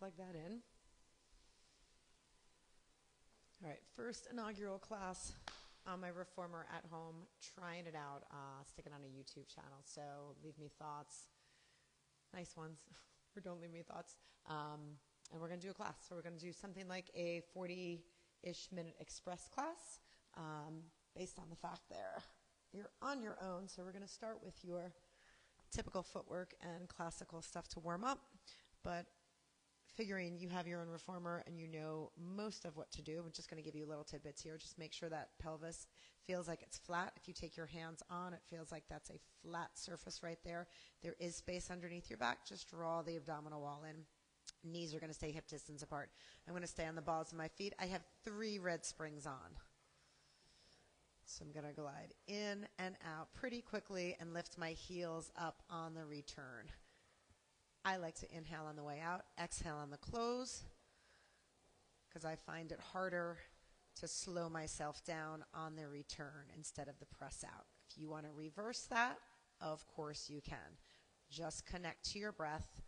plug that in. All right, first inaugural class on my reformer at home, trying it out, sticking on a YouTube channel. So leave me thoughts, nice ones, or don't leave me thoughts. And we're going to do a class. So we're going to do something like a 40-ish minute express class based on the fact there you're on your own. So we're going to start with your typical footwork and classical stuff to warm up. But figuring you have your own reformer and you know most of what to do, I'm just going to give you little tidbits here. Just make sure that pelvis feels like it's flat. If you take your hands on, it feels like that's a flat surface right there. There is space underneath your back. Just draw the abdominal wall in. Knees are going to stay hip distance apart. I'm going to stay on the balls of my feet. I have 3 red springs on. So I'm going to glide in and out pretty quickly and lift my heels up on the return. I like to inhale on the way out, exhale on the close, because I find it harder to slow myself down on the return instead of the press out. If you want to reverse that, of course you can. Just connect to your breath.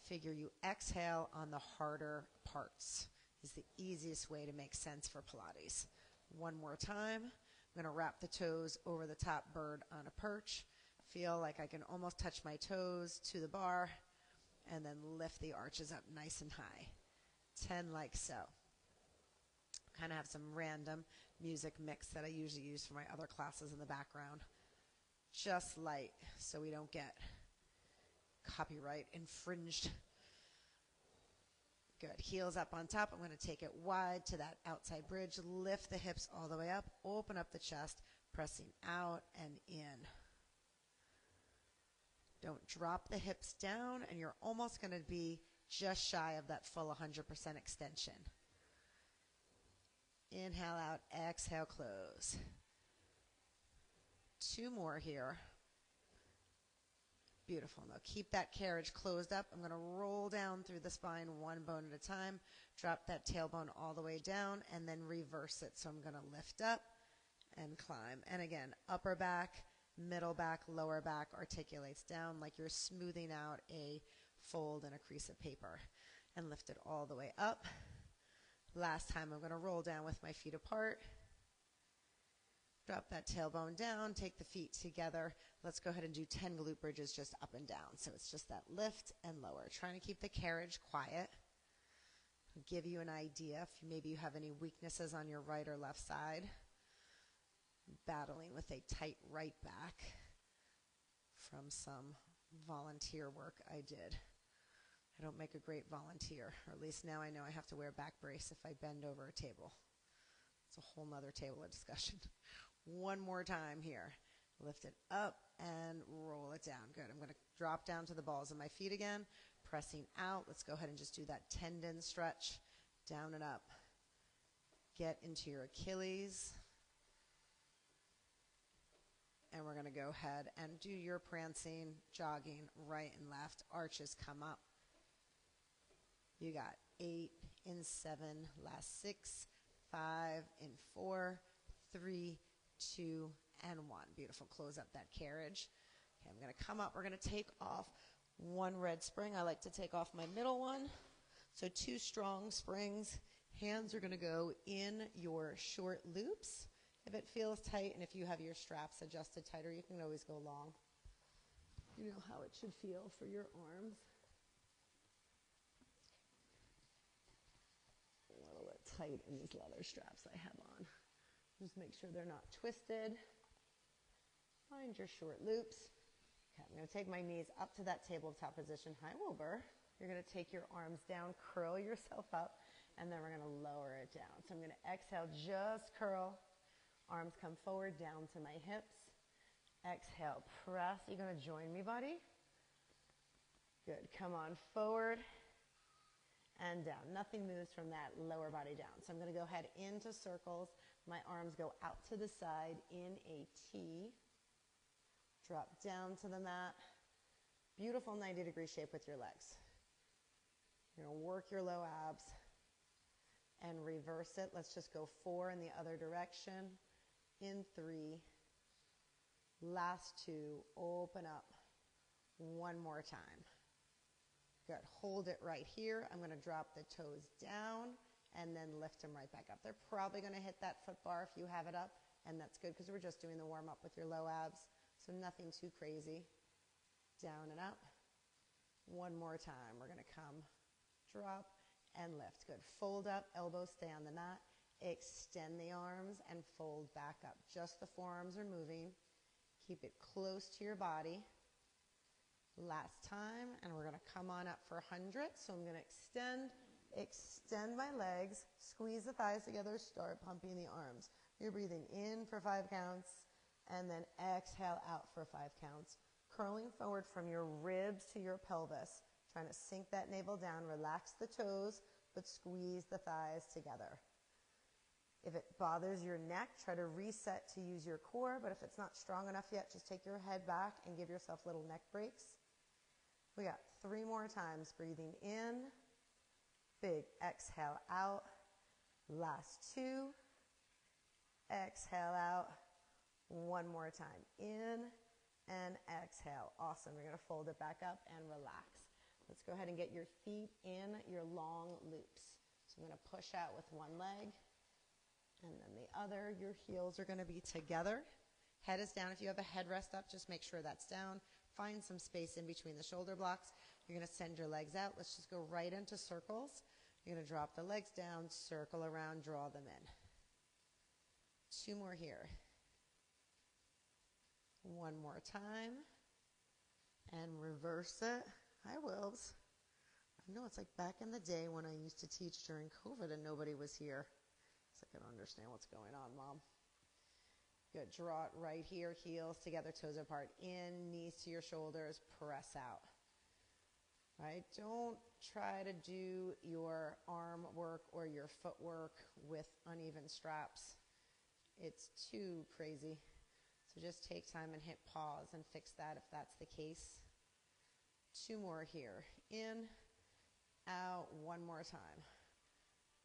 Figure you exhale on the harder parts is the easiest way to make sense for Pilates. One more time. I'm going to wrap the toes over the top bird on a perch. Feel like I can almost touch my toes to the bar. And then lift the arches up nice and high. 10 like so. Kind of have some random music mix that I usually use for my other classes in the background. Just light so we don't get copyright infringed. Good. Heels up on top. I'm going to take it wide to that outside bridge. Lift the hips all the way up. Open up the chest. Pressing out and in. Don't drop the hips down, and you're almost going to be just shy of that full 100% extension. Inhale out, exhale, close. 2 more here. Beautiful. Now keep that carriage closed up. I'm going to roll down through the spine 1 bone at a time. Drop that tailbone all the way down, and then reverse it. So I'm going to lift up and climb. And again, upper back, middle back, lower back articulates down like you're smoothing out a fold in a crease of paper. And lift it all the way up. Last time I'm going to roll down with my feet apart. Drop that tailbone down, take the feet together. Let's go ahead and do 10 glute bridges just up and down. So it's just that lift and lower. Trying to keep the carriage quiet. I'll give you an idea if maybe you have any weaknesses on your right or left side. Battling with a tight right back from some volunteer work I did. I don't make a great volunteer, or at least now I know I have to wear a back brace if I bend over a table. It's a whole nother table of discussion. 1 more time here. Lift it up and roll it down. Good. I'm going to drop down to the balls of my feet again, pressing out. Let's go ahead and just do that tendon stretch, down and up. Get into your Achilles. And we're going to go ahead and do your prancing, jogging, right and left. Arches come up. You got 8 in 7, last 6, 5 in 4, 3, 2, and 1. Beautiful. Close up that carriage. Okay, I'm going to come up. We're going to take off 1 red spring. I like to take off my middle one. So 2 strong springs. Hands are going to go in your short loops. If it feels tight and if you have your straps adjusted tighter, you can always go long. You know how it should feel for your arms. A little bit tight in these leather straps I have on. Just make sure they're not twisted. Find your short loops. Okay, I'm going to take my knees up to that tabletop position, high over. You're going to take your arms down, curl yourself up, and then we're going to lower it down. So I'm going to exhale, just curl. Arms come forward, down to my hips. Exhale, press. You're going to join me, buddy. Good. Come on forward and down. Nothing moves from that lower body down. So I'm going to go ahead into circles. My arms go out to the side in a T. Drop down to the mat. Beautiful 90-degree shape with your legs. You're going to work your low abs and reverse it. Let's just go 4 in the other direction. In 3. Last 2. Open up. 1 more time. Good. Hold it right here. I'm going to drop the toes down and then lift them right back up. They're probably going to hit that foot bar if you have it up, and that's good because we're just doing the warm up with your low abs, so nothing too crazy. Down and up. One more time. We're going to come, drop, and lift. Good. Fold up, elbows stay on the mat. Extend the arms and fold back up. Just the forearms are moving. Keep it close to your body. Last time, and we're going to come on up for 100. So I'm going to extend my legs, squeeze the thighs together, start pumping the arms. You're breathing in for 5 counts, and then exhale out for 5 counts. Curling forward from your ribs to your pelvis, trying to sink that navel down, relax the toes, but squeeze the thighs together. If it bothers your neck, try to reset to use your core, but if it's not strong enough yet, just take your head back and give yourself little neck breaks. We got 3 more times. Breathing in, big exhale out. Last 2, exhale out. 1 more time, in and exhale. Awesome. You're going to fold it back up and relax. Let's go ahead and get your feet in your long loops. So I'm going to push out with one leg and then the other. Your heels are going to be together. Head is down. If you have a headrest up, just make sure that's down. Find some space in between the shoulder blocks. You're going to send your legs out. Let's just go right into circles. You're going to drop the legs down, circle around, draw them in. 2 more here. 1 more time. And reverse it. Hi, Wills. I know it's like back in the day when I used to teach during COVID and nobody was here. It's like I don't understand what's going on, Mom. Good. Draw it right here. Heels together, toes apart. In, knees to your shoulders. Press out. Right? Don't try to do your arm work or your foot work with uneven straps. It's too crazy. So just take time and hit pause and fix that if that's the case. 2 more here. In, out, 1 more time.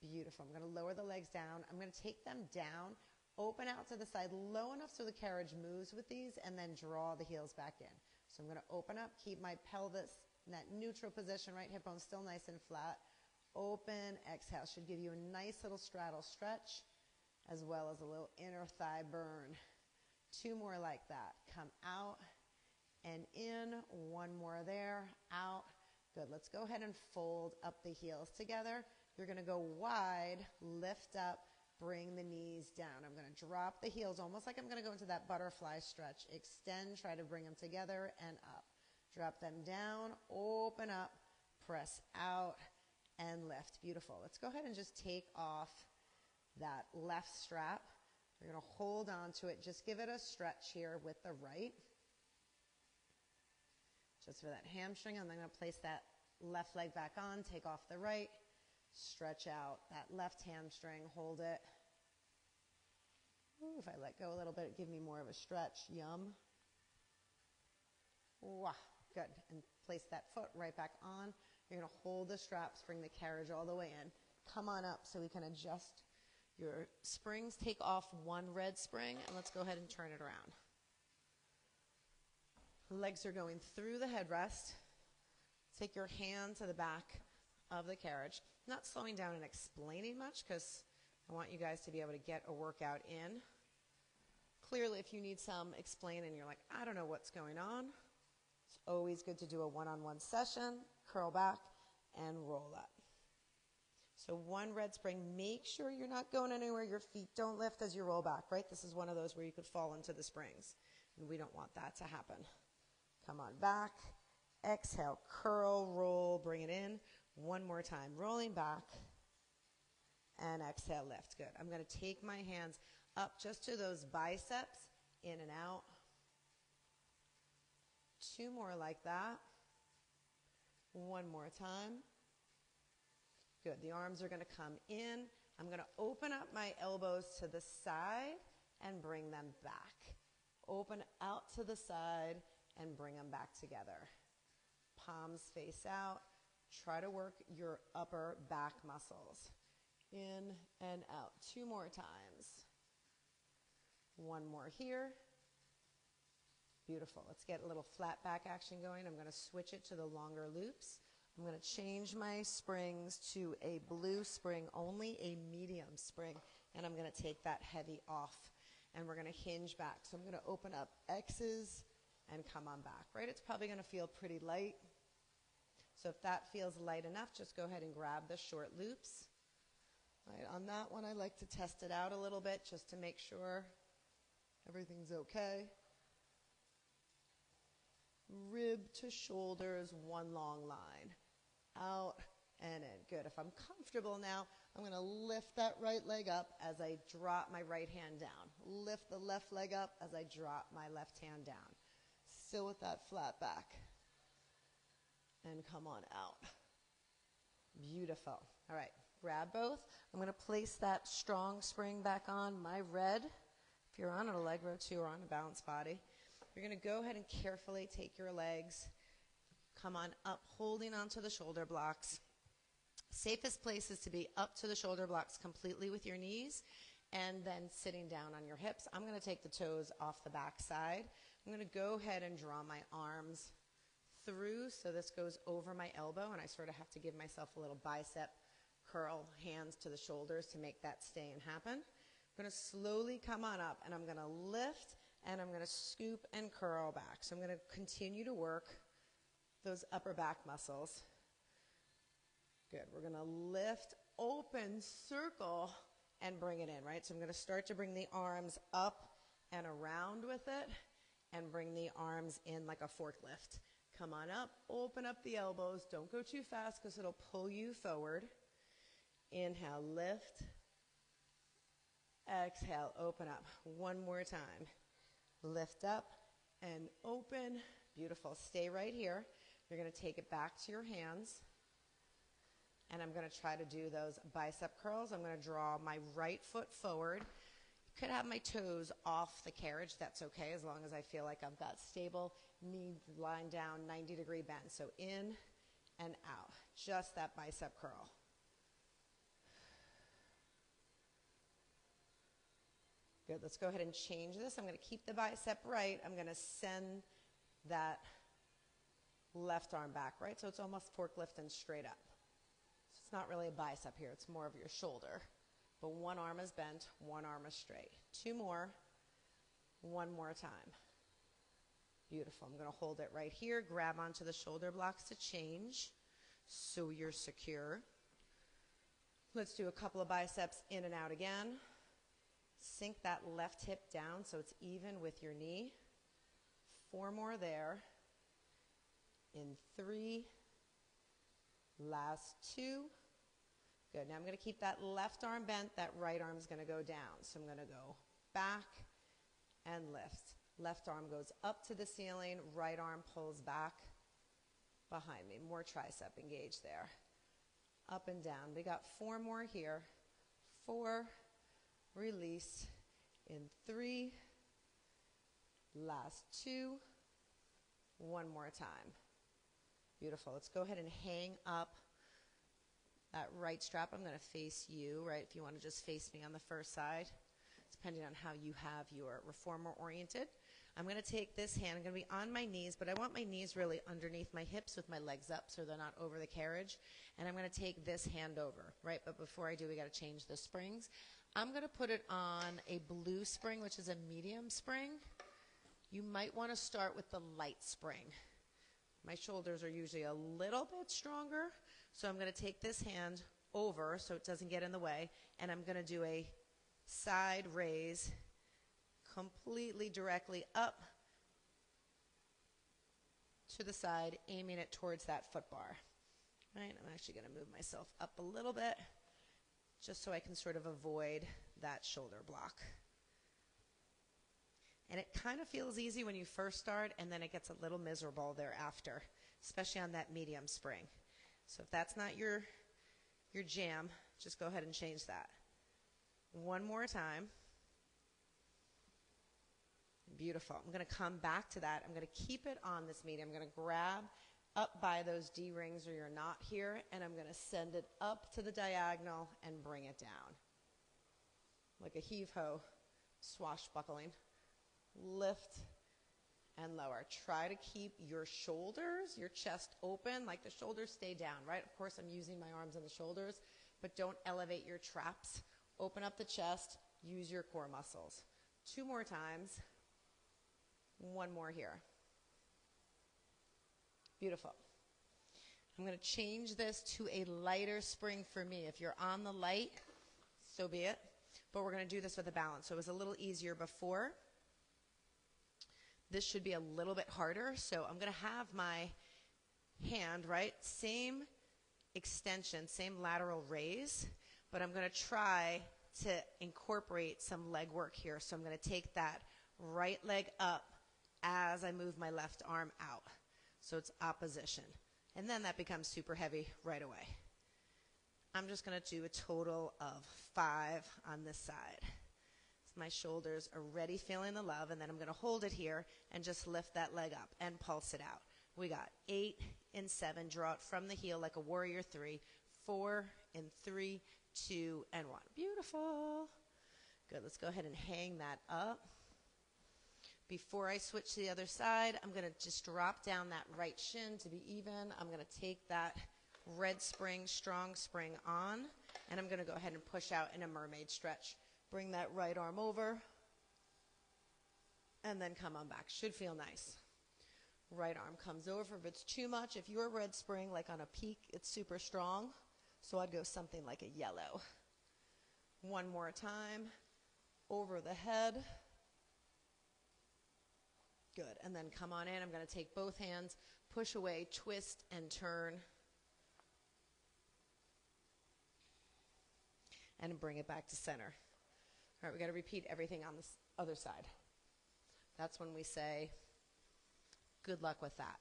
Beautiful. I'm going to lower the legs down. I'm going to take them down, open out to the side low enough so the carriage moves with these, and then draw the heels back in. So I'm going to open up, keep my pelvis in that neutral position, right hip bone still nice and flat. Open, exhale. Should give you a nice little straddle stretch as well as a little inner thigh burn. 2 more like that. Come out and in. 1 more there. Out. Good. Let's go ahead and fold up the heels together. You're going to go wide, lift up, bring the knees down. I'm going to drop the heels almost like I'm going to go into that butterfly stretch. Extend, try to bring them together and up. Drop them down, open up, press out, and lift. Beautiful. Let's go ahead and just take off that left strap. You're going to hold on to it. Just give it a stretch here with the right. Just for that hamstring. And then I'm going to place that left leg back on, take off the right, stretch out that left hamstring, hold it. Ooh, if I let go a little bit, give me more of a stretch. Yum. Wow. Good. And place that foot right back on. You're going to hold the straps, bring the carriage all the way in. Come on up so we can adjust your springs. Take off 1 red spring, and let's go ahead and turn it around. Legs are going through the headrest. Take your hand to the back of the carriage. Not slowing down and explaining much because I want you guys to be able to get a workout in. Clearly, if you need some explaining, you're like, I don't know what's going on. It's always good to do a one-on-one session. Curl back and roll up. So 1 red spring. Make sure you're not going anywhere. Your feet don't lift as you roll back, right? This is one of those where you could fall into the springs, and we don't want that to happen. Come on back. Exhale, curl, roll, bring it in. 1 more time. Rolling back. And exhale, lift. Good. I'm going to take my hands up just to those biceps, in and out. 2 more like that. 1 more time. Good. The arms are going to come in. I'm going to open up my elbows to the side and bring them back. Open out to the side and bring them back together. Palms face out. Try to work your upper back muscles. In and out. 2 more times. 1 more here. Beautiful. Let's get a little flat back action going. I'm going to switch it to the longer loops. I'm going to change my springs to a blue spring, only a medium spring, and I'm going to take that heavy off, and we're going to hinge back. So I'm going to open up X's and come on back, right? It's probably going to feel pretty light. So if that feels light enough, just go ahead and grab the short loops. Right, on that one, I like to test it out a little bit just to make sure everything's okay. Rib to shoulders, one long line. Out and in. Good. If I'm comfortable now, I'm going to lift that right leg up as I drop my right hand down. Lift the left leg up as I drop my left hand down. Still with that flat back. And come on out. Beautiful. All right. Grab both. I'm going to place that strong spring back on my red. If you're on an Allegro too or on a balanced body, you're going to go ahead and carefully take your legs. Come on up, holding onto the shoulder blocks. Safest place is to be up to the shoulder blocks completely with your knees and then sitting down on your hips. I'm going to take the toes off the back side. I'm going to go ahead and draw my arms through so this goes over my elbow, and I sort of have to give myself a little bicep curl, hands to the shoulders to make that stay and happen. I'm going to slowly come on up, and I'm going to lift, and I'm going to scoop and curl back. So I'm going to continue to work those upper back muscles. Good. We're going to lift, open, circle, and bring it in, right? So I'm going to start to bring the arms up and around with it and bring the arms in like a forklift. Come on up, open up the elbows. Don't go too fast because it'll pull you forward. Inhale, lift. Exhale, open up. One more time. Lift up and open. Beautiful. Stay right here. You're going to take it back to your hands. And I'm going to try to do those bicep curls. I'm going to draw my right foot forward. You could have my toes off the carriage. That's okay as long as I feel like I've got stable knee lying down, 90-degree bend. So in and out. Just that bicep curl. Good. Let's go ahead and change this. I'm going to keep the bicep right. I'm going to send that left arm back, right? So it's almost forklifting straight up. So it's not really a bicep here. It's more of your shoulder. But one arm is bent, one arm is straight. Two more. One more time. Beautiful. I'm going to hold it right here. Grab onto the shoulder blocks to change so you're secure. Let's do a couple of biceps in and out again. Sink that left hip down so it's even with your knee. 4 more there. In 3. Last 2. Good. Now I'm going to keep that left arm bent. That right arm is going to go down. So I'm going to go back and lift. Left arm goes up to the ceiling. Right arm pulls back behind me. More tricep engaged there. Up and down. We got 4 more here. 4. Release. In 3. Last 2. One more time. Beautiful. Let's go ahead and hang up that right strap. I'm going to face you, right? If you want to just face me on the first side, depending on how you have your reformer oriented. I'm going to take this hand. I'm going to be on my knees, but I want my knees really underneath my hips with my legs up so they're not over the carriage. And I'm going to take this hand over, right? But before I do, we got to change the springs. I'm going to put it on a blue spring, which is a medium spring. You might want to start with the light spring. My shoulders are usually a little bit stronger, so I'm going to take this hand over so it doesn't get in the way, and I'm going to do a side raise completely directly up to the side, aiming it towards that foot bar. Right? I'm actually going to move myself up a little bit just so I can sort of avoid that shoulder block. And it kind of feels easy when you first start, and then it gets a little miserable thereafter, especially on that medium spring. So if that's not your jam, just go ahead and change that. One more time. Beautiful. I'm going to come back to that. I'm going to keep it on this medium. I'm going to grab up by those D-rings or your knot here, and I'm going to send it up to the diagonal and bring it down. Like a heave-ho, swashbuckling. Lift and lower. Try to keep your shoulders, your chest open, like the shoulders stay down, right? Of course, I'm using my arms and the shoulders, but don't elevate your traps. Open up the chest, use your core muscles. 2 more times. 1 more here. Beautiful. I'm going to change this to a lighter spring for me. If you're on the light, so be it. But we're going to do this with a balance. So it was a little easier before. This should be a little bit harder. So I'm going to have my hand, right? Same extension, same lateral raise, but I'm going to try to incorporate some leg work here. So I'm going to take that right leg up as I move my left arm out. So it's opposition. And then that becomes super heavy right away. I'm just going to do a total of 5 on this side. So my shoulders are already feeling the love, and then I'm going to hold it here and just lift that leg up and pulse it out. We got 8 and 7. Draw it from the heel like a warrior 3. 4 and 3, 2 and 1. Beautiful. Good. Let's go ahead and hang that up. Before I switch to the other side, I'm going to just drop down that right shin to be even. I'm going to take that red spring, strong spring on, and I'm going to go ahead and push out in a mermaid stretch. Bring that right arm over, and then come on back. Should feel nice. Right arm comes over. If it's too much, if you're red spring, like on a peak, it's super strong. So I'd go something like a yellow. 1 more time. Over the head. Good. And then come on in. I'm going to take both hands, push away, twist, and turn. And bring it back to center. All right, we got to repeat everything on this other side. That's when we say, good luck with that.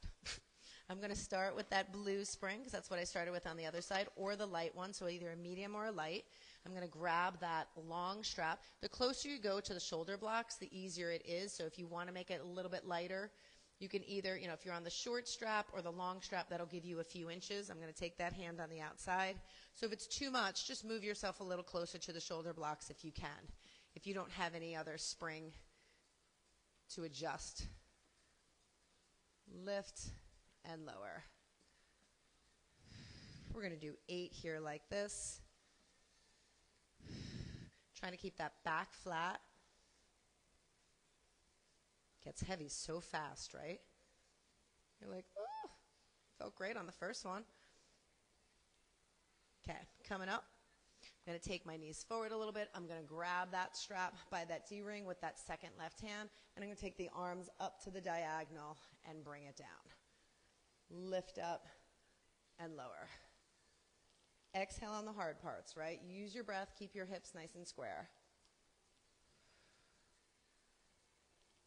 I'm going to start with that blue spring, because that's what I started with on the other side, or the light one, so either a medium or a light. I'm going to grab that long strap. The closer you go to the shoulder blocks, the easier it is. So if you want to make it a little bit lighter, you can either, if you're on the short strap or the long strap, that'll give you a few inches. I'm going to take that hand on the outside. So if it's too much, just move yourself a little closer to the shoulder blocks if you can. If you don't have any other spring to adjust. Lift and lower. We're going to do 8 here like this. Trying to keep that back flat. Gets heavy so fast, right? You're like, oh, felt great on the first one. Okay, coming up. I'm going to take my knees forward a little bit. I'm going to grab that strap by that D-ring with that second left hand, and I'm going to take the arms up to the diagonal and bring it down. Lift up and lower. Exhale on the hard parts, right? Use your breath. Keep your hips nice and square.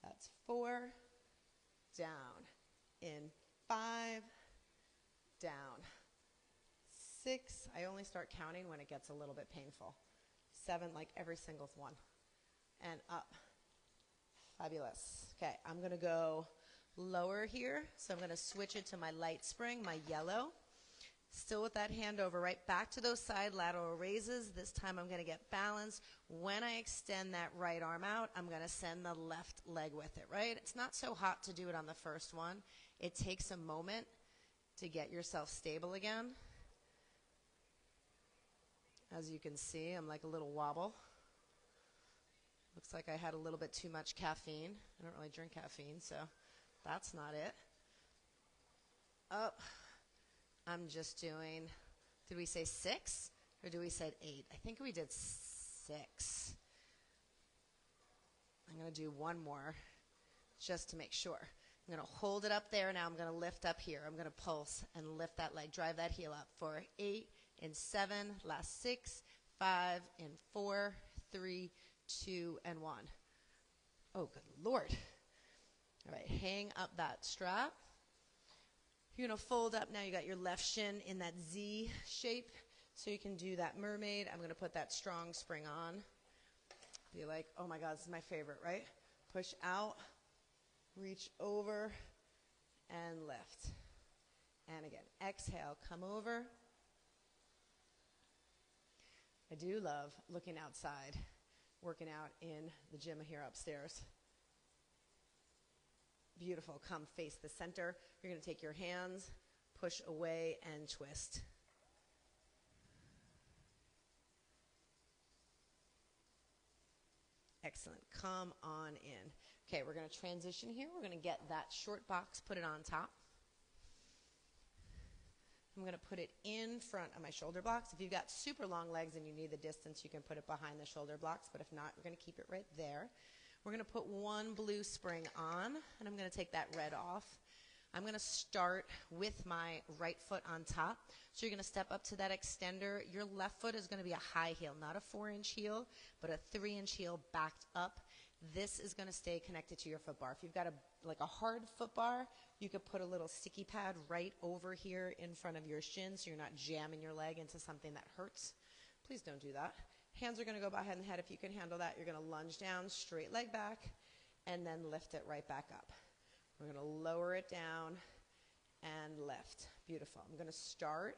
That's 4. Down. In 5. Down. 6. I only start counting when it gets a little bit painful. 7, like every single one. And up. Fabulous. Okay, I'm going to go lower here. So I'm going to switch it to my light spring, my yellow. Still with that hand over, right back to those side lateral raises. This time I'm going to get balanced. When I extend that right arm out, I'm going to send the left leg with it, right? It's not so hot to do it on the first one. It takes a moment to get yourself stable again. As you can see, I'm like a little wobble. Looks like I had a little bit too much caffeine. I don't really drink caffeine, so that's not it. Up. I'm just doing, did we say 6 or did we say 8? I think we did 6. I'm going to do 1 more just to make sure. I'm going to hold it up there. Now I'm going to lift up here. I'm going to pulse and lift that leg. Drive that heel up for 8 and 7. Last 6, 5 and 4, 3, 2 and 1. Oh, good Lord. All right, hang up that strap. You're going to fold up. Now you got your left shin in that Z shape, so you can do that mermaid. I'm going to put that strong spring on. Be like, oh my God, this is my favorite, right? Push out, reach over, and lift. And again, exhale, come over. I do love looking outside, working out in the gym here upstairs. Beautiful. Come face the center. You're going to take your hands, push away, and twist. Excellent. Come on in. Okay, we're going to transition here. We're going to get that short box, put it on top. I'm going to put it in front of my shoulder blocks. If you've got super long legs and you need the distance, you can put it behind the shoulder blocks, but if not, we're going to keep it right there. We're going to put one blue spring on, and I'm going to take that red off. I'm going to start with my right foot on top. So you're going to step up to that extender. Your left foot is going to be a high heel, not a 4-inch heel, but a 3-inch heel backed up. This is going to stay connected to your foot bar. If you've got a hard foot bar, you could put a little sticky pad right over here in front of your shin so you're not jamming your leg into something that hurts. Please don't do that. Hands are going to go behind the head. If you can handle that, you're going to lunge down, straight leg back, and then lift it right back up. We're going to lower it down and lift. Beautiful. I'm going to start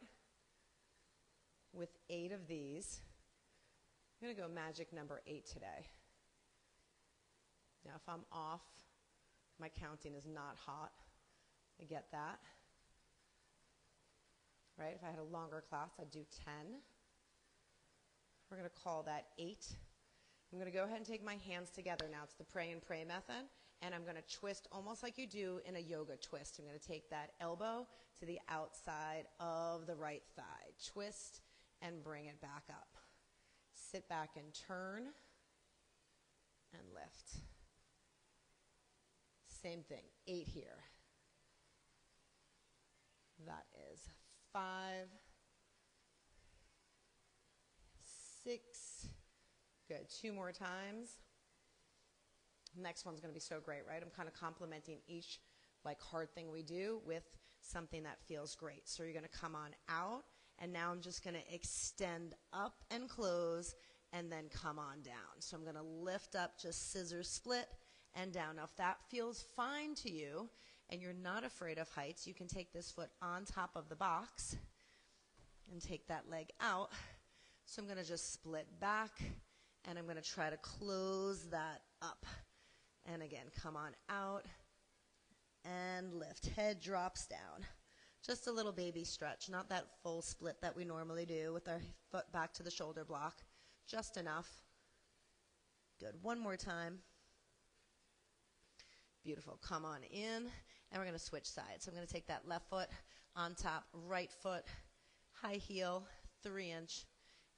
with 8 of these. I'm going to go magic number 8 today. Now, if I'm off, my counting is not hot. I get that. Right? If I had a longer class, I'd do 10. We're going to call that 8. I'm going to go ahead and take my hands together now. It's the pray and pray method. And I'm going to twist almost like you do in a yoga twist. I'm going to take that elbow to the outside of the right thigh. Twist and bring it back up. Sit back and turn and lift. Same thing, 8 here. That is 5, 6. Good. 2 more times. Next one's going to be so great, right? I'm kind of complementing each hard thing we do with something that feels great. So you're going to come on out, and now I'm just going to extend up and close, and then come on down. So I'm going to lift up, just scissor split, and down. Now, if that feels fine to you, and you're not afraid of heights, you can take this foot on top of the box and take that leg out. So I'm going to just split back, and I'm going to try to close that up. And again, come on out and lift. Head drops down. Just a little baby stretch, not that full split that we normally do with our foot back to the shoulder block. Just enough. Good. One more time. Beautiful. Come on in, and we're going to switch sides. So I'm going to take that left foot on top, right foot, high heel, 3-inch.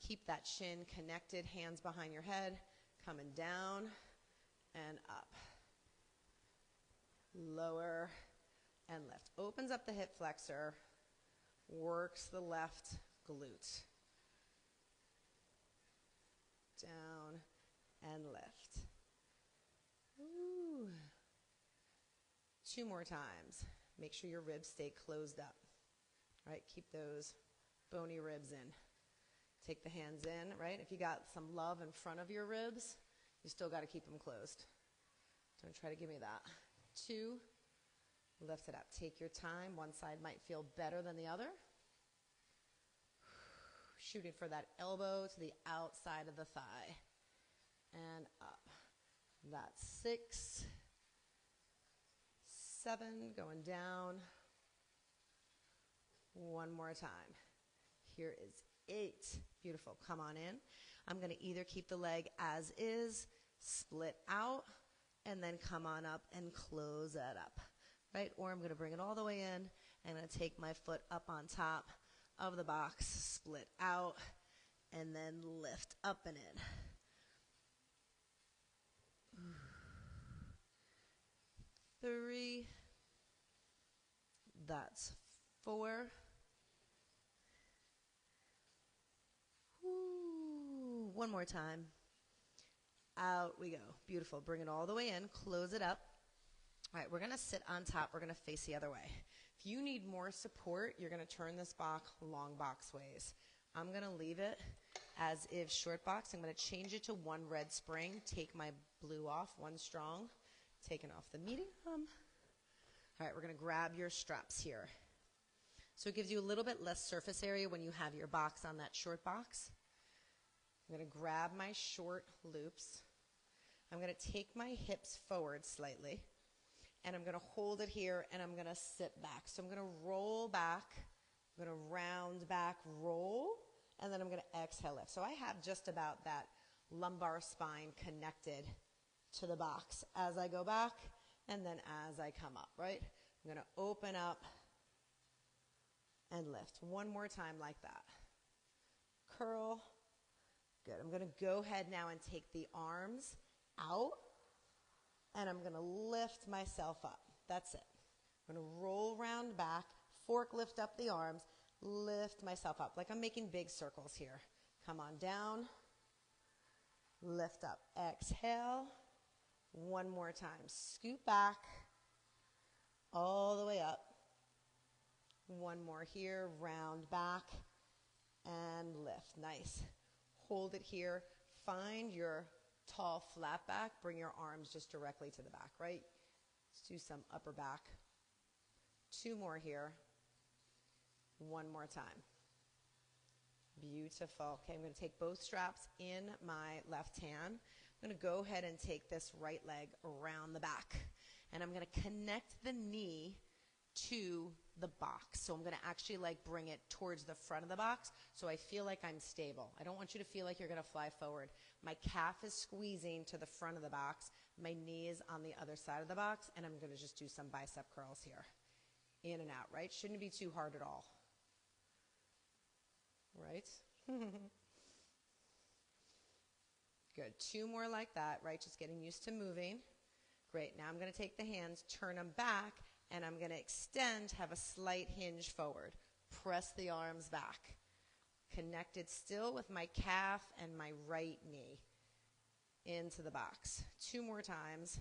Keep that shin connected, hands behind your head, coming down and up. Lower and lift. Opens up the hip flexor, works the left glute. Down and lift. Ooh. 2 more times. Make sure your ribs stay closed up. All right, keep those bony ribs in. Take the hands in, right? If you got some love in front of your ribs, you still got to keep them closed. Don't try to give me that. 2, lift it up. Take your time. One side might feel better than the other. Shooting for that elbow to the outside of the thigh. And up. That's 6, 7, going down. One more time. Here is 8. Beautiful. Come on in. I'm going to either keep the leg as is, split out, and then come on up and close that up, right? Or I'm going to bring it all the way in, and I'm going to take my foot up on top of the box, split out, and then lift up and in. 3. That's 4. Ooh, one more time. Out we go. Beautiful. Bring it all the way in. Close it up. All right, we're going to sit on top. We're going to face the other way. If you need more support, you're going to turn this box long box ways. I'm going to leave it as if short box. I'm going to change it to 1 red spring. Take my blue off, 1 strong. Taking off the medium. All right, we're going to grab your straps here. So it gives you a little bit less surface area when you have your box on that short box. I'm going to grab my short loops. I'm going to take my hips forward slightly. and I'm going to hold it here, and I'm going to sit back. So I'm going to roll back. I'm going to round back, roll, and then I'm going to exhale, lift. So I have just about that lumbar spine connected to the box as I go back and then as I come up, right? I'm going to open up and lift. One more time like that. Curl. Good. I'm going to go ahead now and take the arms out, and I'm going to lift myself up. That's it. I'm going to roll round back, fork lift up the arms, lift myself up like I'm making big circles here. Come on down, lift up, exhale. One more time, scoot back, all the way up. One more here, round back, and lift. Nice. Hold it here. Find your tall flat back. Bring your arms just directly to the back, right? Let's do some upper back. Two more here. One more time. Beautiful. Okay, I'm going to take both straps in my left hand. I'm going to go ahead and take this right leg around the back. And I'm going to connect the knee to the box. So I'm going to actually like bring it towards the front of the box so I feel like I'm stable. I don't want you to feel like you're going to fly forward. My calf is squeezing to the front of the box. My knee is on the other side of the box, and I'm going to just do some bicep curls here. In and out, right? Shouldn't be too hard at all. Right? Good. Two more like that, right? Just getting used to moving. Great. Now I'm going to take the hands, turn them back, and I'm going to extend, have a slight hinge forward. Press the arms back. Connected still with my calf and my right knee into the box. Two more times.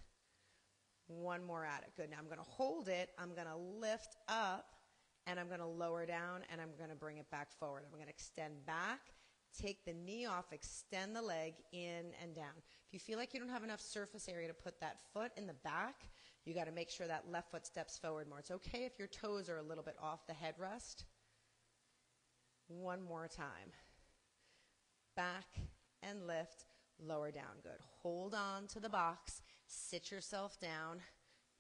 One more at it. Good. Now I'm going to hold it. I'm going to lift up, and I'm going to lower down, and I'm going to bring it back forward. I'm going to extend back, take the knee off, extend the leg in and down. If you feel like you don't have enough surface area to put that foot in the back, you got to make sure that left foot steps forward more. It's okay if your toes are a little bit off the headrest. One more time. Back and lift, lower down. Good. Hold on to the box. Sit yourself down.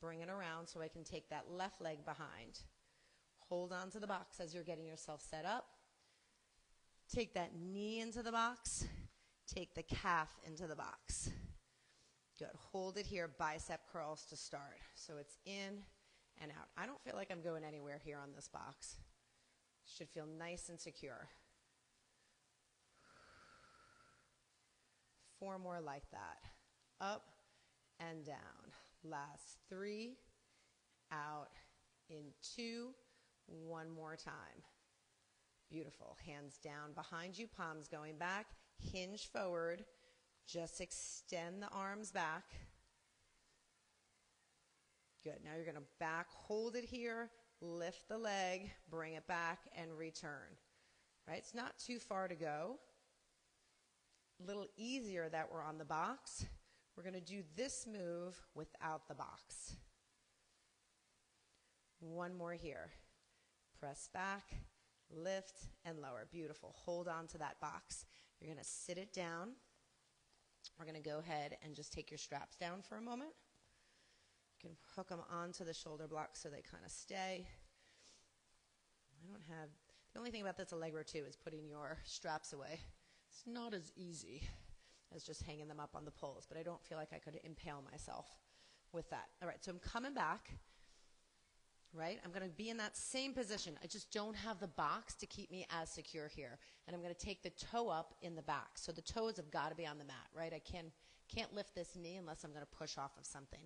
Bring it around so I can take that left leg behind. Hold on to the box as you're getting yourself set up. Take that knee into the box. Take the calf into the box. Good. Hold it here. Bicep curls to start. So it's in and out. I don't feel like I'm going anywhere here on this box. Should feel nice and secure. Four more like that. Up and down. Last three. Out in two. One more time. Beautiful. Hands down behind you, palms going back. Hinge forward. Just extend the arms back. Good. Now you're going to back, hold it here, lift the leg, bring it back, and return. Right? It's not too far to go. A little easier that we're on the box. We're going to do this move without the box. One more here. Press back, lift, and lower. Beautiful. Hold on to that box. You're going to sit it down. We're going to go ahead and just take your straps down for a moment. You can hook them onto the shoulder blocks so they kind of stay. The only thing about this Allegro too is putting your straps away. It's not as easy as just hanging them up on the poles, but I don't feel like I could impale myself with that. All right, so I'm coming back. Right? I'm going to be in that same position. I just don't have the box to keep me as secure here. And I'm going to take the toe up in the back. So the toes have got to be on the mat, right? I can't lift this knee unless I'm going to push off of something.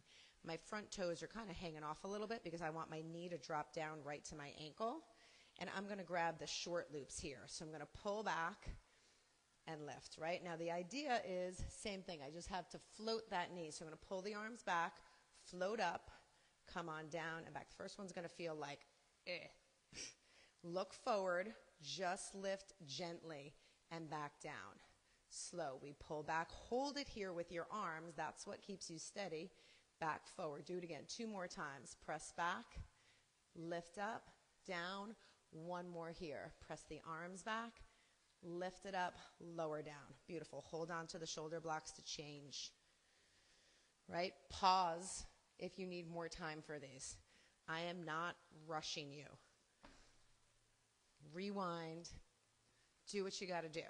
My front toes are kind of hanging off a little bit because I want my knee to drop down right to my ankle. And I'm going to grab the short loops here. So I'm going to pull back and lift, right? Now the idea is same thing. I just have to float that knee. So I'm going to pull the arms back, float up, come on down and back. The first one's going to feel like, Look forward, just lift gently and back down. Slow. We pull back, hold it here with your arms. That's what keeps you steady. Back forward. Do it again. Two more times. Press back, lift up, down. One more here. Press the arms back, lift it up, lower down. Beautiful. Hold on to the shoulder blocks to change. Right? Pause if you need more time for these. I am not rushing you. Rewind. Do what you got to do.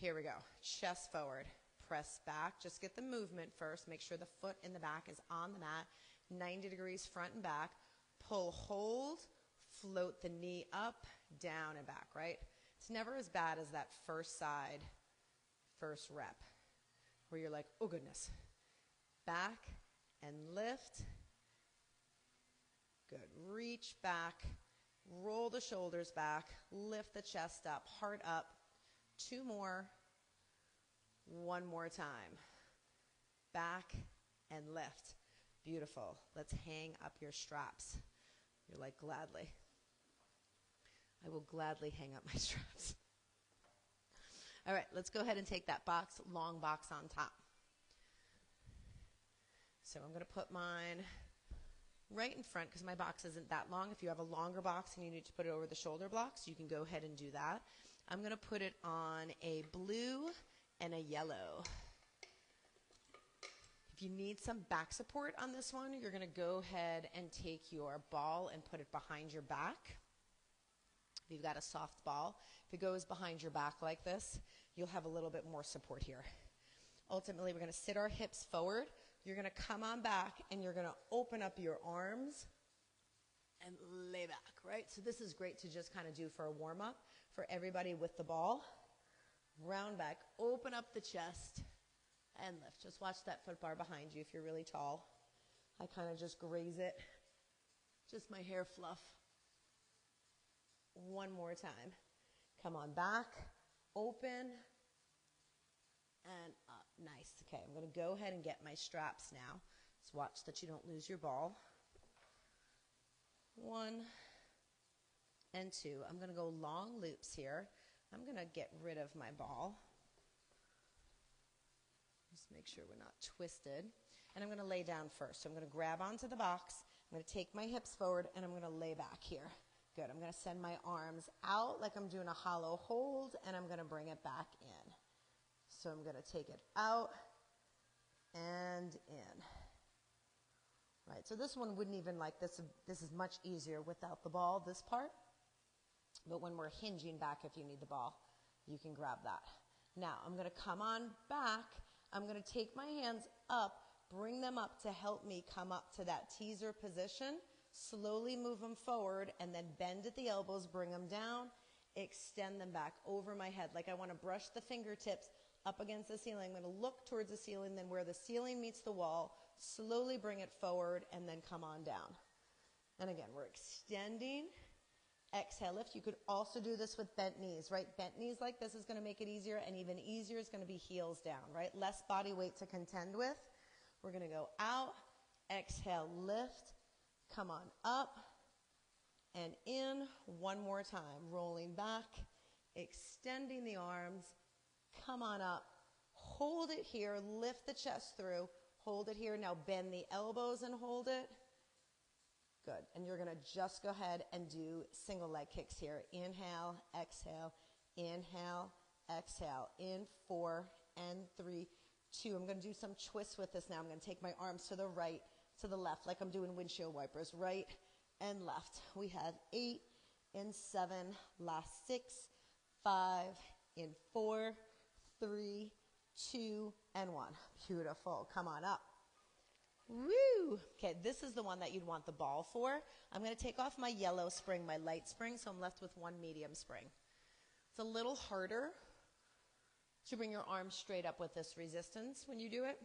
Here we go. Chest forward. Press back. Just get the movement first. Make sure the foot in the back is on the mat. 90 degrees front and back. Pull, hold, float the knee up, down and back, right? It's never as bad as that first side, first rep, where you're like, oh goodness. Back and lift. Good. Reach back. Roll the shoulders back. Lift the chest up. Heart up. 2 more. 1 more time. Back and lift. Beautiful. Let's hang up your straps. You're like, gladly. I will gladly hang up my straps. All right, let's go ahead and take that box, long box on top. So I'm going to put mine right in front because my box isn't that long. If you have a longer box and you need to put it over the shoulder blocks, you can go ahead and do that. I'm going to put it on a blue and a yellow. If you need some back support on this one, you're going to go ahead and take your ball and put it behind your back. If you've got a soft ball, if it goes behind your back like this, you'll have a little bit more support here. Ultimately, we're going to sit our hips forward. You're going to come on back and you're going to open up your arms and lay back, right? So this is great to just kind of do for a warm-up for everybody with the ball. Round back, open up the chest, and lift. Just watch that foot bar behind you if you're really tall. I kind of just graze it. Just my hair fluff. 1 more time. Come on back, open, and up. Nice. Okay, I'm going to go ahead and get my straps now. Just watch that you don't lose your ball. 1 and 2. I'm going to go long loops here. I'm going to get rid of my ball. Just make sure we're not twisted. And I'm going to lay down first. So I'm going to grab onto the box. I'm going to take my hips forward, and I'm going to lay back here. Good. I'm going to send my arms out like I'm doing a hollow hold, and I'm going to bring it back in. So I'm going to take it out and in. Right, so this one wouldn't even like this. This is much easier without the ball, this part. But when we're hinging back, if you need the ball, you can grab that. Now, I'm going to come on back. I'm going to take my hands up, bring them up to help me come up to that teaser position. Slowly move them forward, and then bend at the elbows, bring them down, extend them back over my head. Like I want to brush the fingertips up against the ceiling. I'm going to look towards the ceiling, then where the ceiling meets the wall, slowly bring it forward, and then come on down. And again, we're extending. Exhale, lift. You could also do this with bent knees, right? Bent knees like this is going to make it easier, and even easier is going to be heels down, right? Less body weight to contend with. We're going to go out, exhale, lift, come on up, and in. 1 more time. Rolling back, extending the arms, come on up, hold it here, lift the chest through, hold it here. Now bend the elbows and hold it. Good. And you're going to just go ahead and do single leg kicks here. Inhale, exhale, inhale, exhale. In 4 and 3, 2. I'm going to do some twists with this now. I'm going to take my arms to the right, to the left, like I'm doing windshield wipers, right and left. We have 8 and 7, last 6, 5, in 4, 3, 2, and 1. Beautiful. Come on up. Woo! Okay, this is the one that you'd want the ball for. I'm going to take off my yellow spring, my light spring, so I'm left with 1 medium spring. It's a little harder to bring your arms straight up with this resistance when you do it.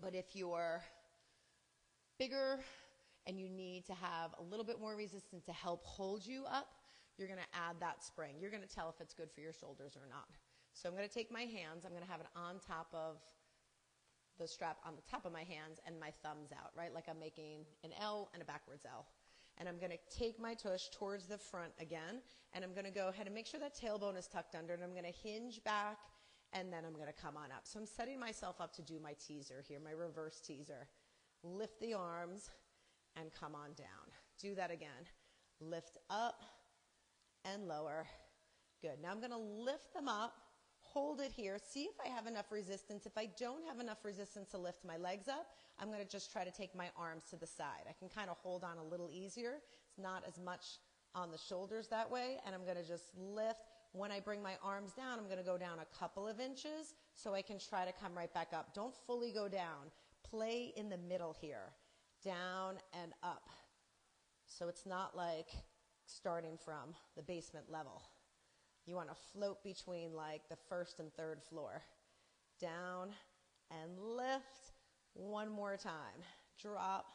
But if you're bigger and you need to have a little bit more resistance to help hold you up, you're going to add that spring. You're going to tell if it's good for your shoulders or not. So I'm going to take my hands. I'm going to have it on top of the strap on the top of my hands and my thumbs out, right? Like I'm making an L and a backwards L. And I'm going to take my tush towards the front again, and I'm going to go ahead and make sure that tailbone is tucked under, and I'm going to hinge back, and then I'm going to come on up. So I'm setting myself up to do my teaser here, my reverse teaser. Lift the arms and come on down. Do that again. Lift up and lower. Good. Now I'm going to lift them up, hold it here. See if I have enough resistance. If I don't have enough resistance to lift my legs up, I'm going to just try to take my arms to the side. I can kind of hold on a little easier. It's not as much on the shoulders that way, and I'm going to just lift. When I bring my arms down, I'm going to go down a couple of inches so I can try to come right back up. Don't fully go down. Play in the middle here, down and up. So it's not like starting from the basement level. You want to float between like the first and third floor. Down and lift. One more time. Drop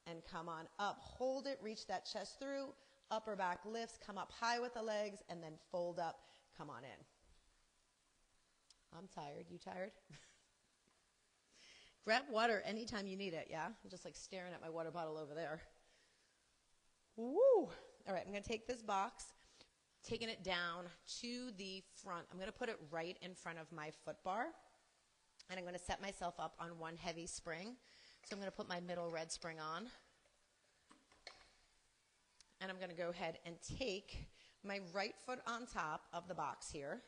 and come on up. Hold it, reach that chest through. Upper back lifts, come up high with the legs, and then fold up, come on in. I'm tired. You tired? Grab water anytime you need it, yeah? I'm just like staring at my water bottle over there. Woo! All right, I'm going to take this box, taking it down to the front. I'm going to put it right in front of my foot bar, and I'm going to set myself up on one heavy spring. So I'm going to put my middle red spring on. And I'm going to go ahead and take my right foot on top of the box here.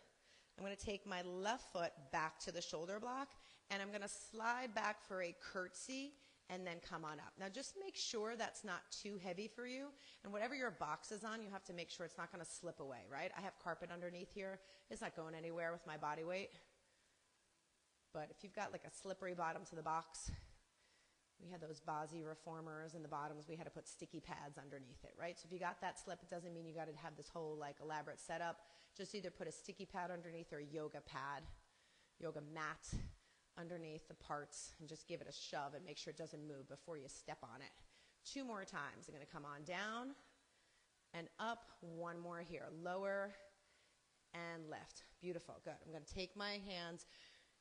I'm going to take my left foot back to the shoulder block, and I'm going to slide back for a curtsy and then come on up. Now just make sure that's not too heavy for you, and whatever your box is on, you have to make sure it's not going to slip away, right? I have carpet underneath here. It's not going anywhere with my body weight. But if you've got like a slippery bottom to the box, we had those Bozzy reformers in the bottoms. We had to put sticky pads underneath it, right? So if you got that slip, it doesn't mean you got to have this whole like elaborate setup. Just either put a sticky pad underneath or a yoga pad, yoga mat underneath the parts, and just give it a shove and make sure it doesn't move before you step on it. 2 more times. I'm going to come on down and up. 1 more here. Lower and lift. Beautiful. Good. I'm going to take my hands,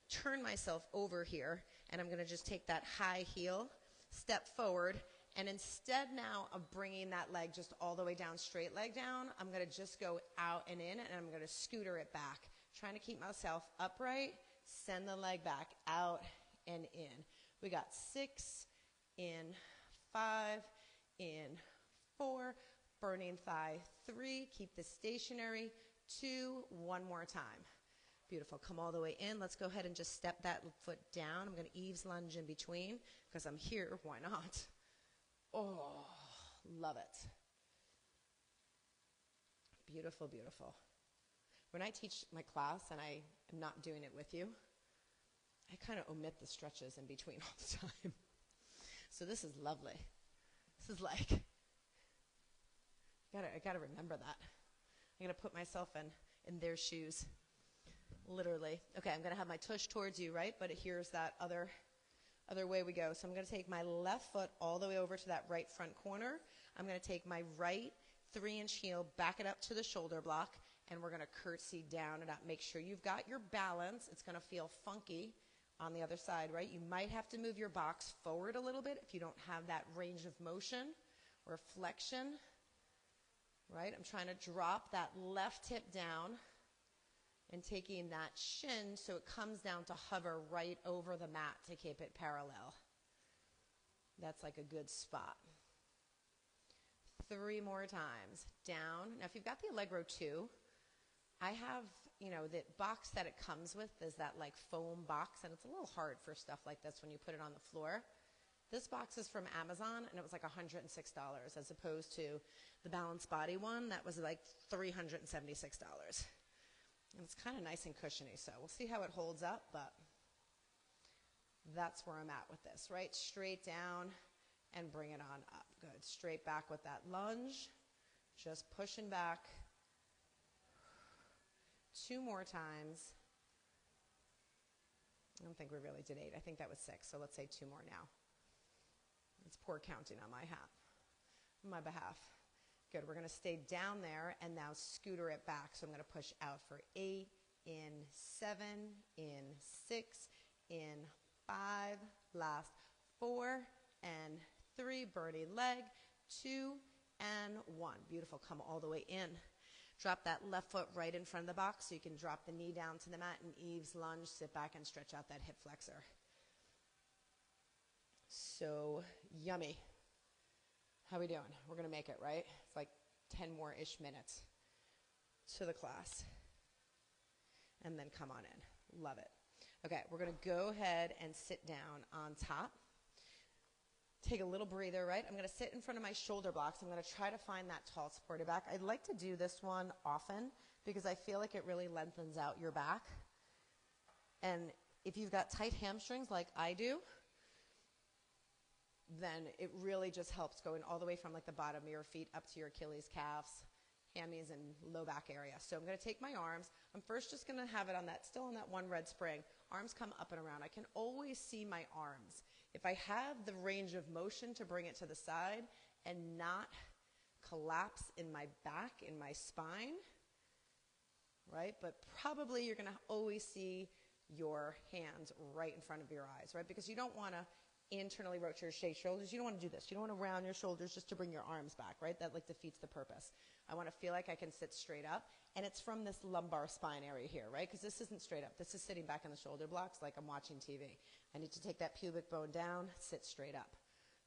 turn myself over here, and I'm going to just take that high heel, step forward, and instead now of bringing that leg just all the way down, straight leg down, I'm going to just go out and in, and I'm going to scooter it back, trying to keep myself upright, send the leg back, out and in. We got 6, in, 5, in, 4, burning thigh, 3, keep this stationary, 2, 1 more time. Beautiful. Come all the way in. Let's go ahead and just step that foot down. I'm going to eaves lunge in between because I'm here. Why not? Oh, love it. Beautiful, beautiful. When I teach my class and I am not doing it with you, I kind of omit the stretches in between all the time. So this is lovely. This is like, I gotta remember that. I'm going to put myself in their shoes. Literally. Okay, I'm going to have my tush towards you, right? But here's that other way we go. So I'm going to take my left foot all the way over to that right front corner. I'm going to take my right 3-inch heel, back it up to the shoulder block, and we're going to curtsy down and up. Make sure you've got your balance. It's going to feel funky on the other side, right? You might have to move your box forward a little bit if you don't have that range of motion or flexion, right? I'm trying to drop that left hip down and taking that shin so it comes down to hover right over the mat to keep it parallel. That's like a good spot. 3 more times. Down. Now if you've got the Allegro 2, I have, the box that it comes with is that like foam box, and it's a little hard for stuff like this when you put it on the floor. This box is from Amazon, and it was like $106 as opposed to the Balanced Body one that was like $376. And it's kind of nice and cushiony, so we'll see how it holds up, but that's where I'm at with this, right? Straight down and bring it on up. Good. Straight back with that lunge. Just pushing back. 2 more times. I don't think we really did 8. I think that was 6, so let's say 2 more now. It's poor counting on my behalf. Good. We're going to stay down there and now scooter it back. So I'm going to push out for 8, in 7, in 6, in 5, last 4 and 3, burning leg, 2 and 1. Beautiful. Come all the way in. Drop that left foot right in front of the box so you can drop the knee down to the mat and eaves lunge, sit back and stretch out that hip flexor. So yummy. How we doing? We're going to make it, right? It's like 10 more-ish minutes to the class. and then come on in. Love it. Okay, we're going to go ahead and sit down on top. Take a little breather, right? I'm going to sit in front of my shoulder blocks. I'm going to try to find that tall supported back. I'd like to do this one often because I feel like it really lengthens out your back. And if you've got tight hamstrings like I do, then it really just helps going all the way from like the bottom of your feet up to your Achilles, calves, hammies, and low back area. So I'm going to take my arms. I'm first just going to have it on that, still on that one red spring. Arms come up and around. I can always see my arms. If I have the range of motion to bring it to the side and not collapse in my back, in my spine, right? But probably you're going to always see your hands right in front of your eyes, right? Because you don't want to internally rotate your shoulders. You don't want to do this. You don't want to round your shoulders just to bring your arms back, right? That like defeats the purpose. I want to feel like I can sit straight up, and it's from this lumbar spine area here, right? Because this isn't straight up. This is sitting back in the shoulder blocks like I'm watching TV. I need to take that pubic bone down, sit straight up.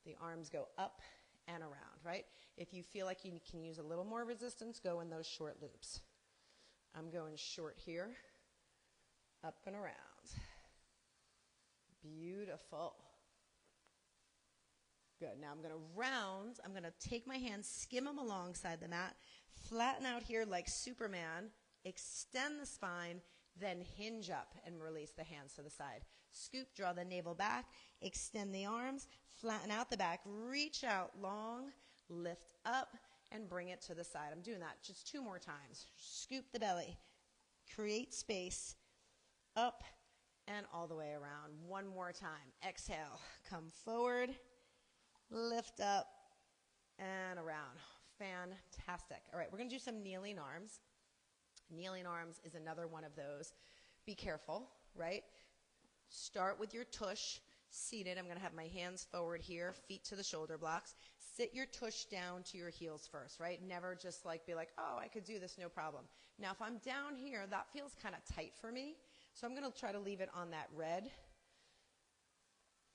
The arms go up and around, right? If you feel like you can use a little more resistance, go in those short loops. I'm going short here, up and around. Beautiful. Good. Now I'm going to round. I'm going to take my hands, skim them alongside the mat, flatten out here like Superman, extend the spine, then hinge up and release the hands to the side. Scoop, draw the navel back, extend the arms, flatten out the back, reach out long, lift up, and bring it to the side. I'm doing that just 2 more times. Scoop the belly, create space, up and all the way around. 1 more time. Exhale, come forward, lift up, and around. Fantastic. All right, we're going to do some kneeling arms. Kneeling arms is another one of those. Be careful, right? Start with your tush seated. I'm going to have my hands forward here, feet to the shoulder blocks. Sit your tush down to your heels first, right? Never just like be like, oh, I could do this, no problem. Now, if I'm down here, that feels kind of tight for me. So I'm going to try to leave it on that red.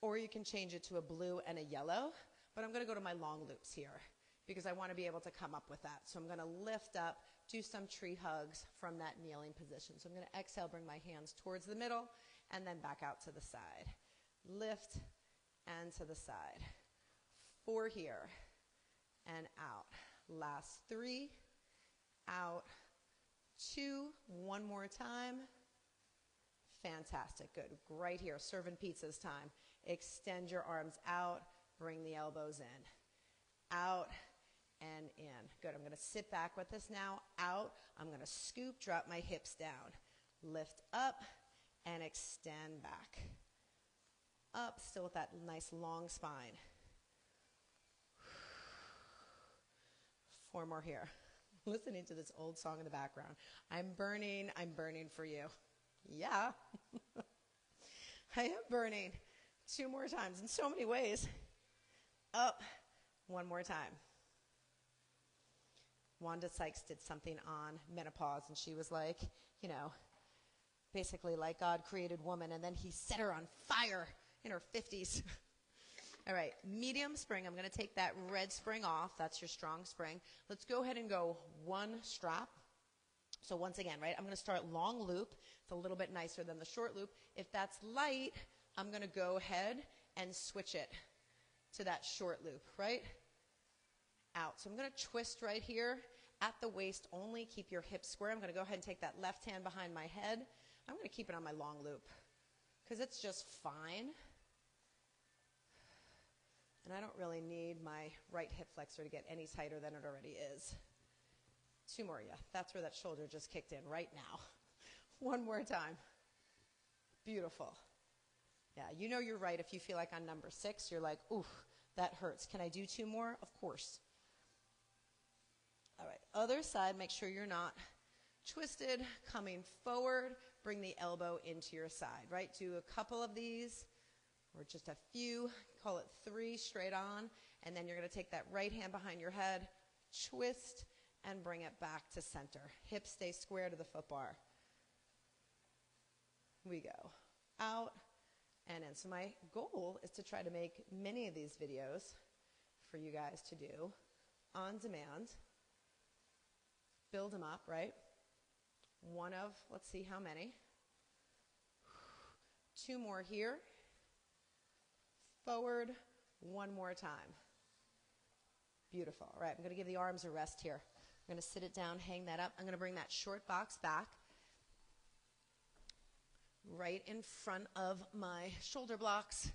Or you can change it to a blue and a yellow. But I'm going to go to my long loops here because I want to be able to come up with that. So I'm going to lift up, do some tree hugs from that kneeling position. So I'm going to exhale, bring my hands towards the middle, and then back out to the side. Lift and to the side. 4 here and out. Last 3, out, 2, 1 more time. Fantastic, good. Right here, serving pizzas time. Extend your arms out, bring the elbows in. Out and in. Good, I'm going to sit back with this now. Out, I'm going to scoop, drop my hips down. Lift up and extend back. Up, still with that nice long spine. 4 more here. Listening to this old song in the background. I'm burning for you. Yeah, I am burning. 2 more times in so many ways. Up, 1 more time. Wanda Sykes did something on menopause, and she was like, you know, basically like God created woman, and then he set her on fire in her 50s. All right, medium spring. I'm going to take that red spring off. That's your strong spring. Let's go ahead and go 1 strap. So once again, right, I'm going to start long loop. It's a little bit nicer than the short loop. If that's light, I'm going to go ahead and switch it to that short loop, right? Out. So I'm going to twist right here at the waist only. Keep your hips square. I'm going to go ahead and take that left hand behind my head. I'm going to keep it on my long loop because it's just fine. And I don't really need my right hip flexor to get any tighter than it already is. 2 more, yeah. That's where that shoulder just kicked in right now. 1 more time. Beautiful. Yeah, you know you're right if you feel like on number 6, you're like, ooh, that hurts. Can I do 2 more? Of course. All right, other side, make sure you're not twisted, coming forward. Bring the elbow into your side, right? Do a couple of these, or just a few. Call it 3 straight on. And then you're going to take that right hand behind your head, twist, and bring it back to center. Hips stay square to the foot bar. We go out and in. So my goal is to try to make many of these videos for you guys to do on demand. Build them up, right? one of, let's see how many. 2 more here. Forward, 1 more time. Beautiful. All right, I'm going to give the arms a rest here. I'm going to sit it down, hang that up. I'm going to bring that short box back right in front of my shoulder blocks.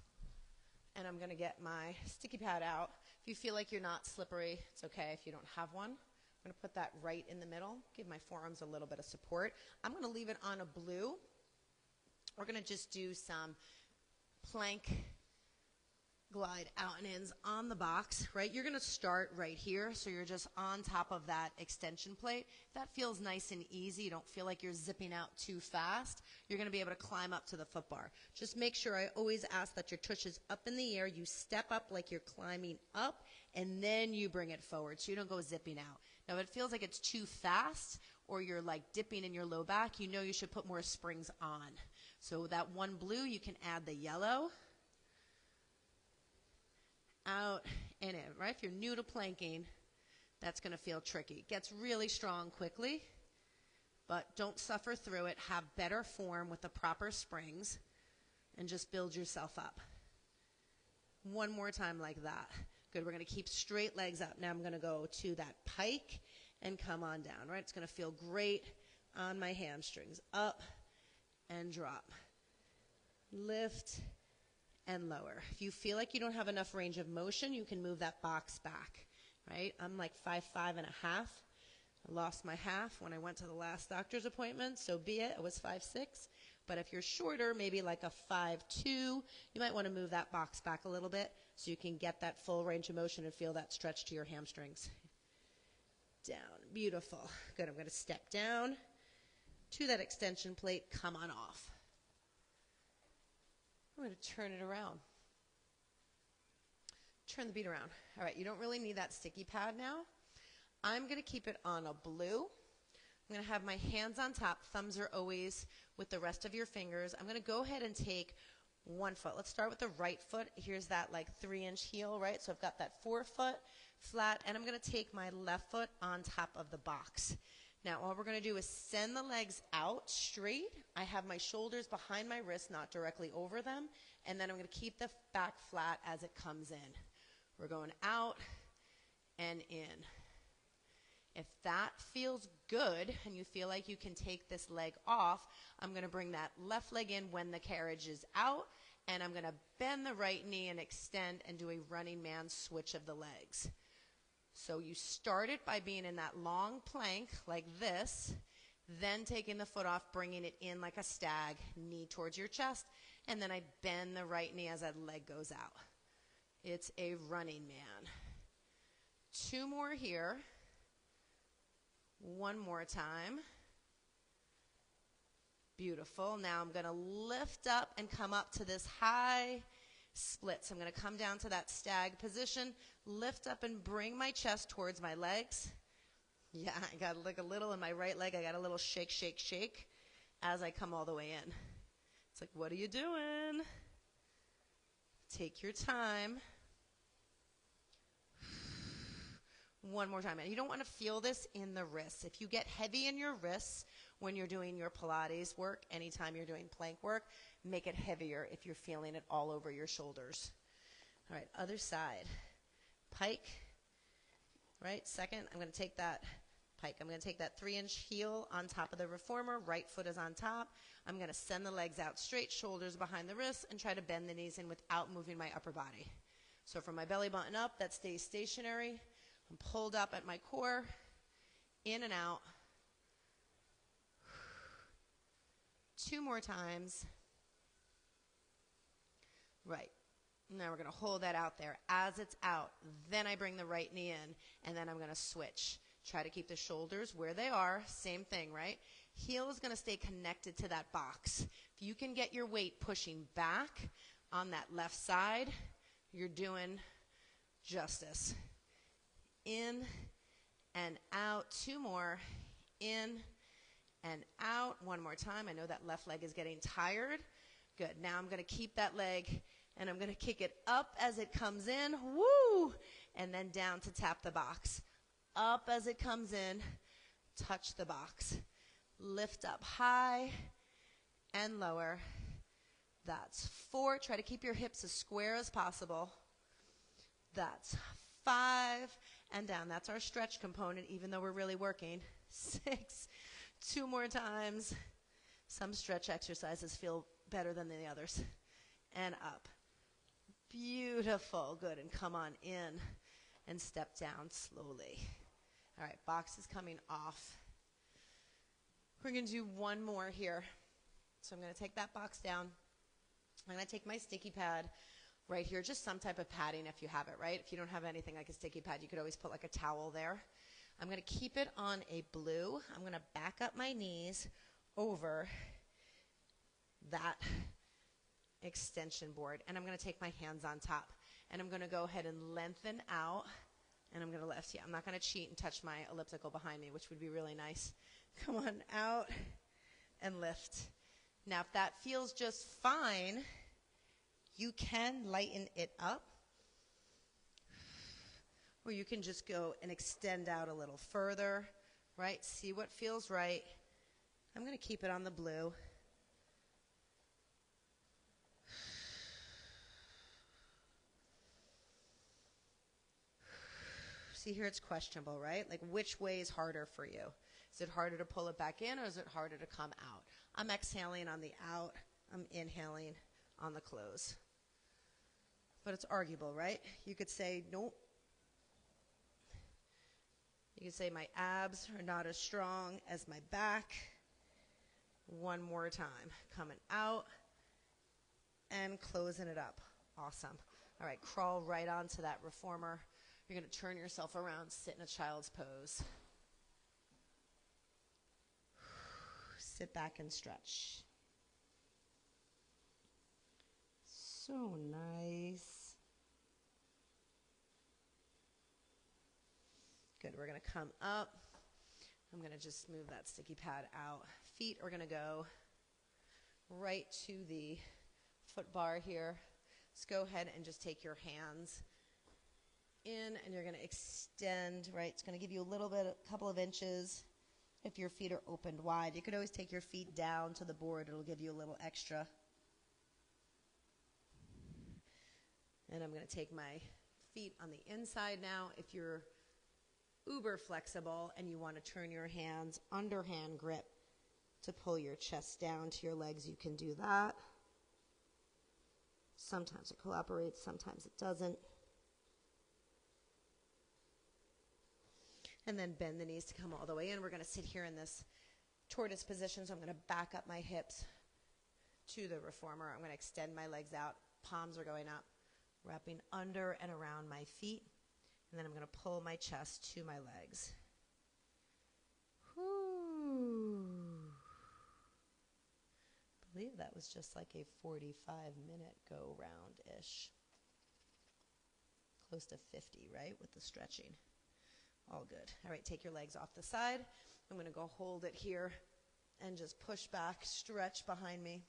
And I'm going to get my sticky pad out. If you feel like you're not slippery, it's okay if you don't have one. I'm going to put that right in the middle, give my forearms a little bit of support. I'm going to leave it on a blue. We're going to just do some plank glide out and ins on the box, right? You're going to start right here, so you're just on top of that extension plate. That feels nice and easy. You don't feel like you're zipping out too fast. You're going to be able to climb up to the foot bar. Just make sure, I always ask that your tush is up in the air. You step up like you're climbing up, and then you bring it forward, so you don't go zipping out. Now, if it feels like it's too fast, or you're like dipping in your low back, you know you should put more springs on. So that one blue, you can add the yellow. Out and in, right? If you're new to planking, that's going to feel tricky. It gets really strong quickly, but don't suffer through it. Have better form with the proper springs and just build yourself up. One more time like that. Good. We're going to keep straight legs up. Now I'm going to go to that pike and come on down, right? It's going to feel great on my hamstrings. Up and drop. Lift and lower. If you feel like you don't have enough range of motion, you can move that box back, right? I'm like 5'5" and a half. I lost my half when I went to the last doctor's appointment, so be it. I was 5'6". But if you're shorter, maybe like a 5'2", you might want to move that box back a little bit so you can get that full range of motion and feel that stretch to your hamstrings. Down. Beautiful. Good. I'm going to step down to that extension plate. Come on off. I'm going to turn it around. Turn the beat around. All right, you don't really need that sticky pad now. I'm going to keep it on a blue. I'm going to have my hands on top. Thumbs are always with the rest of your fingers. I'm going to go ahead and take one foot. Let's start with the right foot. Here's that like 3-inch heel, right? So I've got that 4-foot flat, and I'm going to take my left foot on top of the box. Now, all we're going to do is send the legs out straight. I have my shoulders behind my wrists, not directly over them. And then I'm going to keep the back flat as it comes in. We're going out and in. If that feels good and you feel like you can take this leg off, I'm going to bring that left leg in when the carriage is out. And I'm going to bend the right knee and extend and do a running man switch of the legs. So you start it by being in that long plank like this, then taking the foot off, bringing it in like a stag, knee towards your chest, and then I bend the right knee as that leg goes out. It's a running man. 2 more here. 1 more time. Beautiful. Now I'm going to lift up and come up to this high split. So I'm going to come down to that stag position, lift up and bring my chest towards my legs. Yeah, I got like a little in my right leg. I got a little shake, shake, shake as I come all the way in. It's like, what are you doing? Take your time. 1 more time. And you don't want to feel this in the wrists. If you get heavy in your wrists when you're doing your Pilates work, anytime you're doing plank work, make it heavier if you're feeling it all over your shoulders. All right, other side. Pike, right? Second, I'm going to take that pike. I'm going to take that 3-inch heel on top of the reformer. Right foot is on top. I'm going to send the legs out straight, shoulders behind the wrists, and try to bend the knees in without moving my upper body. So from my belly button up, that stays stationary. I'm pulled up at my core, in and out. 2 more times. Right. Now we're going to hold that out there. As it's out, then I bring the right knee in, and then I'm going to switch. Try to keep the shoulders where they are. Same thing, right? Heel is going to stay connected to that box. If you can get your weight pushing back on that left side, you're doing justice. In and out. 2 more. In and out. 1 more time. I know that left leg is getting tired. Good. Now I'm going to keep that leg and I'm going to kick it up as it comes in. Woo! And then down to tap the box. Up as it comes in. Touch the box. Lift up high and lower. That's 4. Try to keep your hips as square as possible. That's 5 and down. That's our stretch component, even though we're really working. 6. 2 more times. Some stretch exercises feel better than the others. And up. Beautiful. Good. And come on in and step down slowly. All right, box is coming off. We're going to do one more here. So I'm going to take that box down. I'm going to take my sticky pad right here, just some type of padding if you have it, right? If you don't have anything like a sticky pad, you could always put like a towel there. I'm going to keep it on a blue. I'm going to back up my knees over that extension board, and I'm going to take my hands on top, and I'm going to go ahead and lengthen out, and I'm going to lift. Yeah, I'm not going to cheat and touch my elliptical behind me, which would be really nice. Come on, out and lift. Now, if that feels just fine, you can lighten it up, or you can just go and extend out a little further, right? See what feels right. I'm going to keep it on the blue. See, here it's questionable, right? Like, which way is harder for you? Is it harder to pull it back in, or is it harder to come out? I'm exhaling on the out. I'm inhaling on the close. But it's arguable, right? You could say, nope. You could say my abs are not as strong as my back. One more time. Coming out and closing it up. Awesome. All right, crawl right onto that reformer. You're going to turn yourself around, sit in a child's pose. Sit back and stretch. So nice. Good. We're going to come up. I'm going to just move that sticky pad out. Feet are going to go right to the foot bar here. Let's go ahead and just take your hands in, and you're going to extend, right? It's going to give you a little bit, a couple of inches if your feet are opened wide. You could always take your feet down to the board. It'll give you a little extra. And I'm going to take my feet on the inside now. If you're uber flexible and you want to turn your hands underhand grip to pull your chest down to your legs, you can do that. Sometimes it cooperates, sometimes it doesn't. And then bend the knees to come all the way in. We're going to sit here in this tortoise position, so I'm going to back up my hips to the reformer. I'm going to extend my legs out. Palms are going up, wrapping under and around my feet. And then I'm going to pull my chest to my legs. Whew. I believe that was just like a 45-minute go-round-ish. Close to 50, right, with the stretching. All good. All right, take your legs off the side. I'm going to go hold it here and just push back, stretch behind me.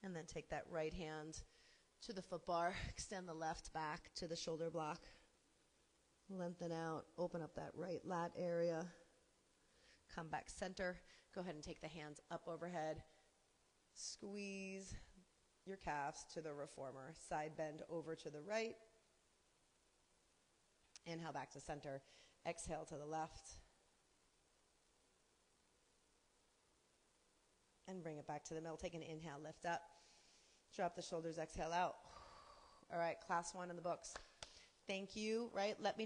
And then take that right hand to the foot bar, extend the left back to the shoulder block. Lengthen out, open up that right lat area. Come back center. Go ahead and take the hands up overhead. Squeeze your calves to the reformer. Side bend over to the right. Inhale back to center. Exhale to the left. And bring it back to the middle. Take an inhale, lift up. Drop the shoulders, exhale out. All right, class 1 in the books. Thank you, right? Let me know.